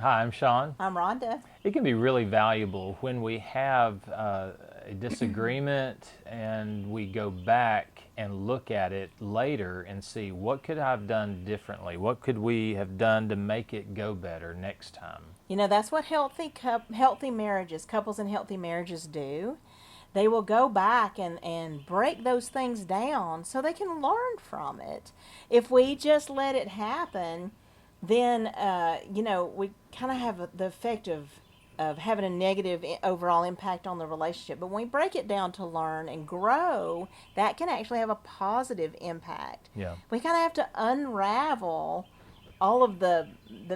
Hi, I'm Sean. I'm Rhonda. It can be really valuable when we have a disagreement and we go back and look at it later and see what could I have done differently? What could we have done to make it go better next time? You know, that's what healthy marriages, couples in healthy marriages do. They will go back and break those things down so they can learn from it. If we just let it happen, then, we kind of have the effect of having a negative overall impact on the relationship. But when we break it down to learn and grow, that can actually have a positive impact. Yeah. We kind of have to unravel all of the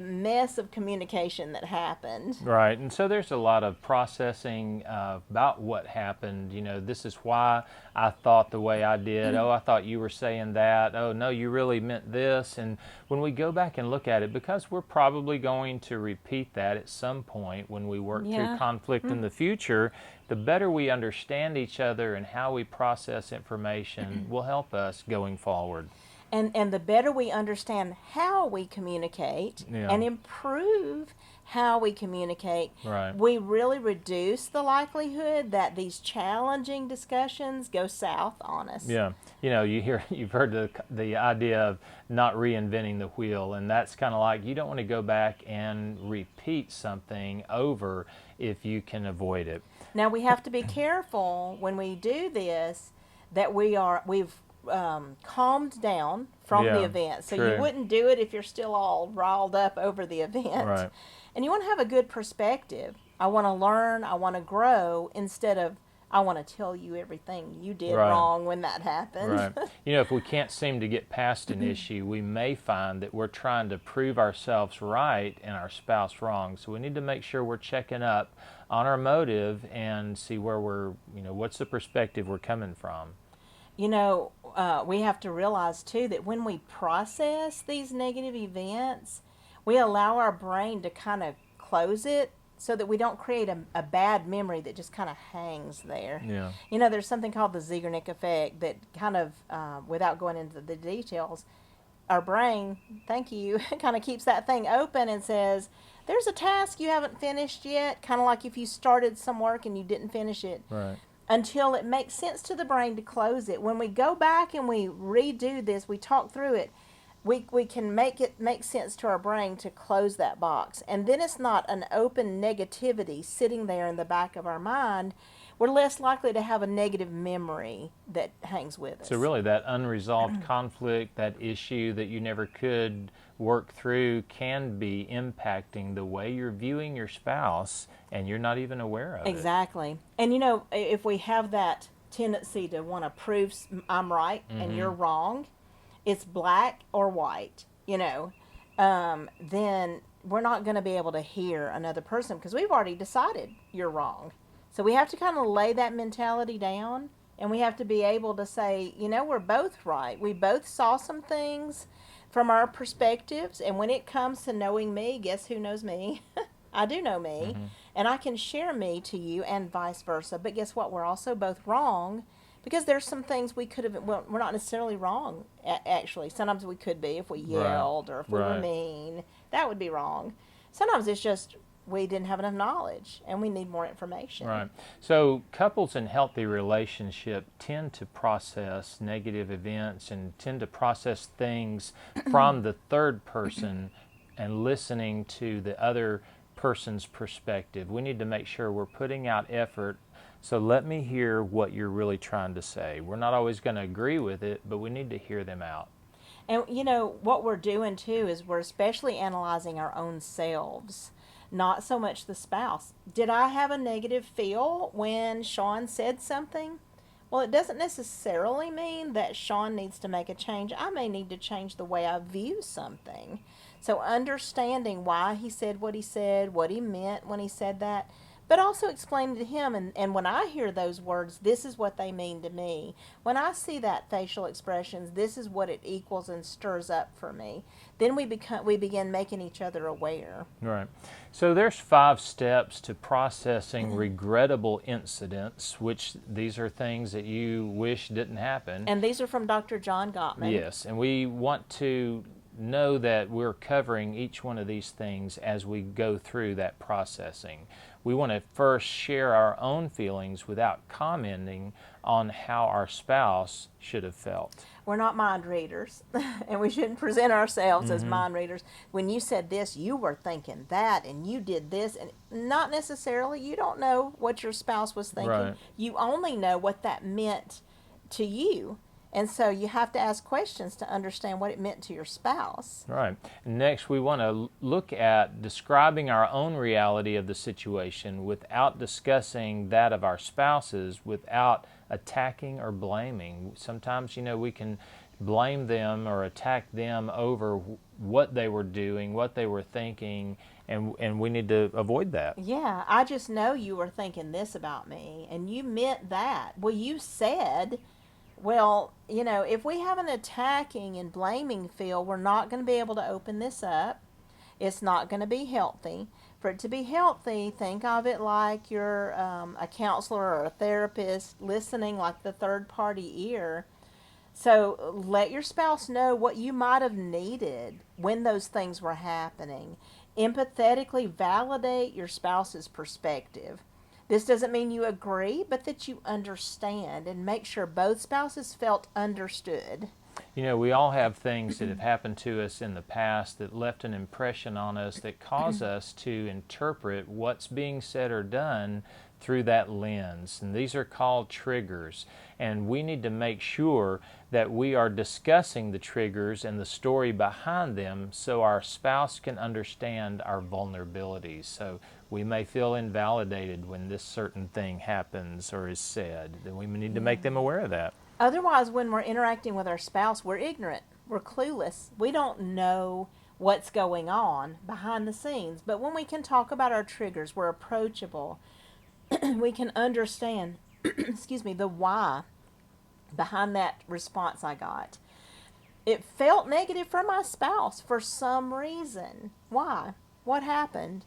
mess of communication that happened. Right, and so there's a lot of processing about what happened. This is why I thought the way I did. Oh, I thought you were saying that. Oh, no, you really meant this. And when we go back and look at it, because we're probably going to repeat that at some point when we work through conflict in the future, the better we understand each other and how we process information will help us going forward. And the better we understand how we communicate Yeah. and improve how we communicate, Right. we really reduce the likelihood that these challenging discussions go south on us. Yeah, you've heard the idea of not reinventing the wheel, and that's kind of like you don't want to go back and repeat something over if you can avoid it. Now we have to be careful when we do this that we've calmed down from the Yeah, event. So true. you wouldn't do it if you're still all riled up over the event. Right. And you want to have a good perspective. I want to learn, I want to grow, instead of I want to tell you everything you did Right. wrong when that happened. Right. If we can't seem to get past an issue, we may find that we're trying to prove ourselves right and our spouse wrong. So we need to make sure we're checking up on our motive and see where what's the perspective we're coming from. We have to realize too that when we process these negative events, we allow our brain to kind of close it so that we don't create a bad memory that just kind of hangs there. Yeah. There's something called the Zeigarnik effect that kind of, without going into the details, our brain, thank you, kind of keeps that thing open and says, there's a task you haven't finished yet, kind of like if you started some work and you didn't finish it. Right. Until it makes sense to the brain to close it. When we go back and we redo this, we talk through it, we can make it make sense to our brain to close that box. And then it's not an open negativity sitting there in the back of our mind. We're less likely to have a negative memory that hangs with us. So really that unresolved conflict, that issue that you never could work through can be impacting the way you're viewing your spouse and you're not even aware of it. Exactly. And if we have that tendency to want to prove I'm right and you're wrong, it's black or white, then we're not going to be able to hear another person because we've already decided you're wrong. So we have to kind of lay that mentality down, and we have to be able to say, we're both right. We both saw some things from our perspectives, and when it comes to knowing me, guess who knows me? I do know me, and I can share me to you and vice versa. But guess what? We're also both wrong because there's some things we could have, well, we're not necessarily wrong, actually. Sometimes we could be if we yelled or if we were mean. That would be wrong. Sometimes it's just we didn't have enough knowledge and we need more information. Right. So couples in healthy relationship tend to process negative events and tend to process things from the third person and listening to the other person's perspective. We need to make sure we're putting out effort. So let me hear what you're really trying to say. We're not always going to agree with it, but we need to hear them out. And what we're doing too is we're especially analyzing our own selves, not so much the spouse. Did I have a negative feel when Sean said something? Well, it doesn't necessarily mean that Sean needs to make a change. I may need to change the way I view something. So understanding why he said, what he meant when he said that, but also explaining to him, and when I hear those words, this is what they mean to me. When I see that facial expressions, this is what it equals and stirs up for me. Then we begin making each other aware. Right. So there's 5 steps to processing regrettable incidents, which these are things that you wish didn't happen. And these are from Dr. John Gottman. Yes, and we want to know that we're covering each one of these things as we go through that processing. We want to first share our own feelings without commenting on how our spouse should have felt. We're not mind readers, and we shouldn't present ourselves as Mm-hmm. mind readers. When you said this, you were thinking that, and you did this, and not necessarily. You don't know what your spouse was thinking. Right. You only know what that meant to you. And so you have to ask questions to understand what it meant to your spouse. Right. Next, we want to look at describing our own reality of the situation without discussing that of our spouses, without attacking or blaming. Sometimes, we can blame them or attack them over what they were doing, what they were thinking, and we need to avoid that. Yeah, I just know you were thinking this about me, and you meant that. Well, you said... Well, if we have an attacking and blaming feel, we're not going to be able to open this up. It's not going to be healthy. For it to be healthy, think of it like you're a counselor or a therapist listening like the third party ear. So let your spouse know what you might have needed when those things were happening. Empathetically validate your spouse's perspective. This doesn't mean you agree, but that you understand, and make sure both spouses felt understood. We all have things that have happened to us in the past that left an impression on us that cause us to interpret what's being said or done through that lens. And these are called triggers. And we need to make sure that we are discussing the triggers and the story behind them so our spouse can understand our vulnerabilities. So we may feel invalidated when this certain thing happens or is said. Then we need to make them aware of that. Otherwise, when we're interacting with our spouse, we're ignorant. We're clueless. We don't know what's going on behind the scenes. But when we can talk about our triggers, we're approachable. We can understand, the why behind that response I got. It felt negative for my spouse for some reason. Why? What happened?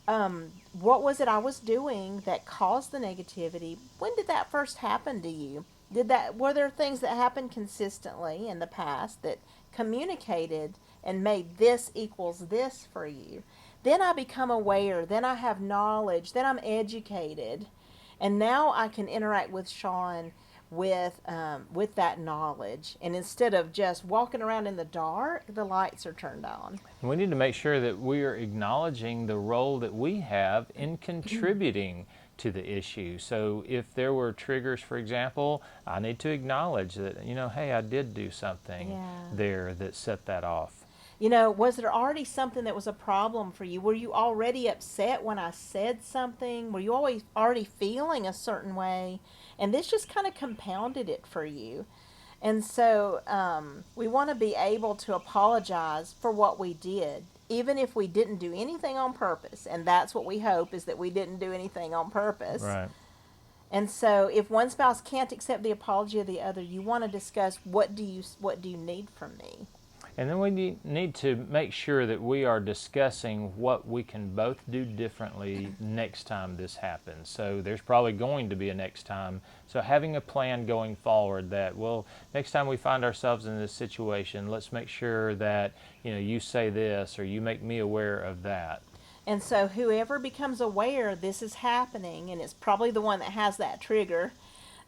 What was it I was doing that caused the negativity? When did that first happen to you? Were there things that happened consistently in the past that communicated and made this equals this for you? Then I become aware, then I have knowledge, then I'm educated, and now I can interact with Sean with that knowledge. And instead of just walking around in the dark, the lights are turned on. And we need to make sure that we are acknowledging the role that we have in contributing to the issue. So if there were triggers, for example, I need to acknowledge that, hey, I did do something there that set that off. Was there already something that was a problem for you? Were you already upset when I said something? Were you always already feeling a certain way? And this just kind of compounded it for you. And so we want to be able to apologize for what we did, even if we didn't do anything on purpose. And that's what we hope, is that we didn't do anything on purpose. Right. And so if one spouse can't accept the apology of the other, you want to discuss, what do you need from me? And then we need to make sure that we are discussing what we can both do differently next time this happens. So there's probably going to be a next time. So having a plan going forward that, next time we find ourselves in this situation, let's make sure that, you say this or you make me aware of that. And so whoever becomes aware this is happening, and it's probably the one that has that trigger,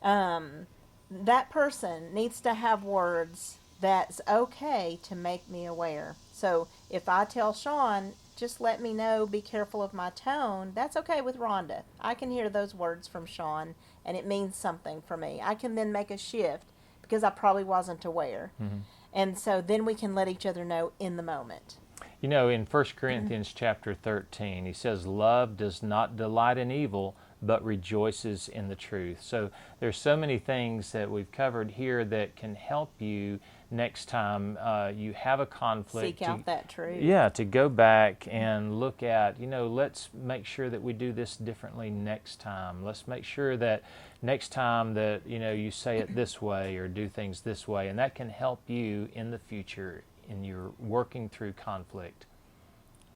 that person needs to have words that's okay to make me aware. So if I tell Sean, just let me know, be careful of my tone, that's okay with Rhonda. I can hear those words from Sean, and it means something for me. I can then make a shift because I probably wasn't aware. Mm-hmm. And so then we can let each other know in the moment. In 1 Corinthians chapter 13, he says, love does not delight in evil, but rejoices in the truth. So there's so many things that we've covered here that can help you next time you have a conflict. Seek out that truth. Yeah, to go back and look at, let's make sure that we do this differently next time. Let's make sure that next time that, you say it this way or do things this way. And that can help you in the future in your working through conflict.